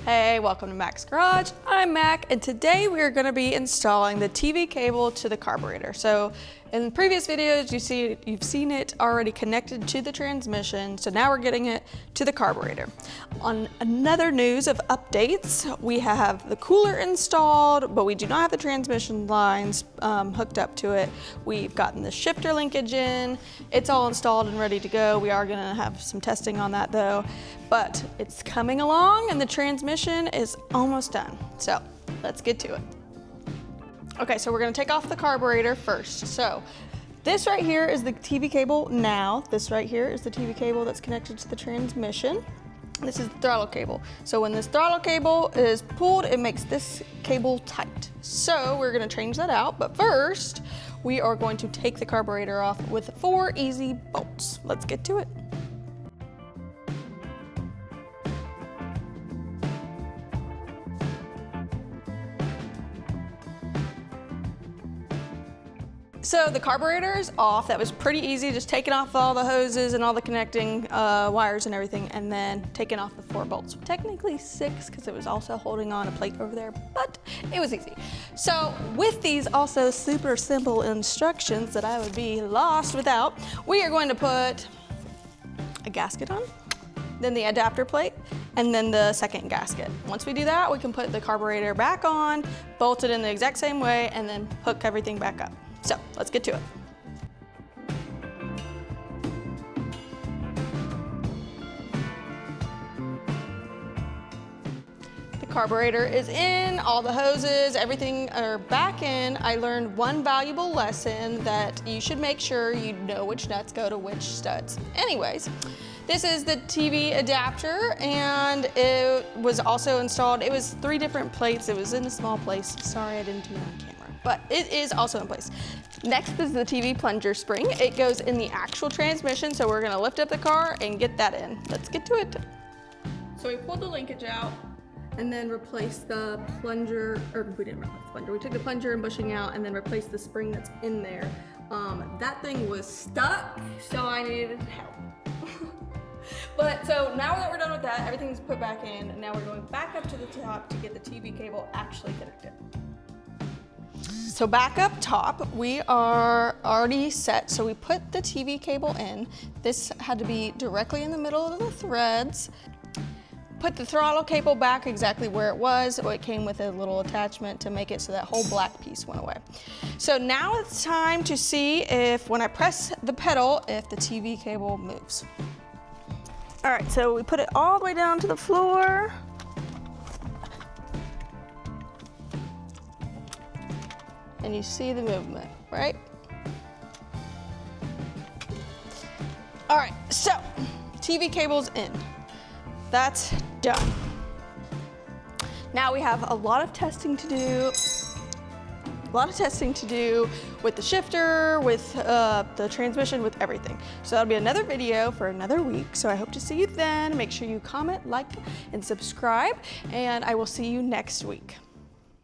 Hey, welcome to Mac's Garage. I'm Mac, and today we are going to be installing the TV cable to the carburetor. So in previous videos, you've seen it already connected to the transmission, so now we're getting it to the carburetor. On another news of updates, we have the cooler installed, but we do not have the transmission lines hooked up to it. We've gotten the shifter linkage in. It's all installed and ready to go. We are going to have some testing on that though, but it's coming along and the transmission is almost done. So let's get to it. Okay, so we're gonna take off the carburetor first. So this right here is the TV cable now. This right here is the TV cable that's connected to the transmission. This is the throttle cable. So when this throttle cable is pulled, it makes this cable tight. So we're gonna change that out, but first, we are going to take the carburetor off with 4 easy bolts. Let's get to it. So the carburetor is off. That was pretty easy, just taking off all the hoses and all the connecting wires and everything, and then taking off the 4 bolts. Technically 6, because it was also holding on a plate over there, but it was easy. So with these also super simple instructions that I would be lost without, we are going to put a gasket on, then the adapter plate, and then the second gasket. Once we do that, we can put the carburetor back on, bolt it in the exact same way, and then hook everything back up. So let's get to it. The carburetor is in, all the hoses, everything are back in. I learned one valuable lesson, that you should make sure you know which nuts go to which studs. Anyways, this is the TV adapter, and it was also installed. It was 3 different plates. It was in a small place. Sorry I didn't do it on camera, but it is also in place. Next is the TV plunger spring. It goes in the actual transmission, so we're gonna lift up the car and get that in. Let's get to it. So we pulled the linkage out and then replaced the plunger, or we didn't replace the plunger. We took the plunger and bushing out and then replaced the spring that's in there. That thing was stuck, so I needed help. But so now that we're done with that, everything's put back in, and now we're going back up to the top to get the TV cable actually connected. So back up top, we are already set. So we put the TV cable in. This had to be directly in the middle of the threads. Put the throttle cable back exactly where it was. It came with a little attachment to make it so that whole black piece went away. So now it's time to see if, when I press the pedal, if the TV cable moves. All right, so we put it all the way down to the floor. And you see the movement, right? All right, so TV cable's in. That's done. Now we have a lot of testing to do. With the shifter, with the transmission, with everything. So that'll be another video for another week. So I hope to see you then. Make sure you comment, like, and subscribe, and I will see you next week.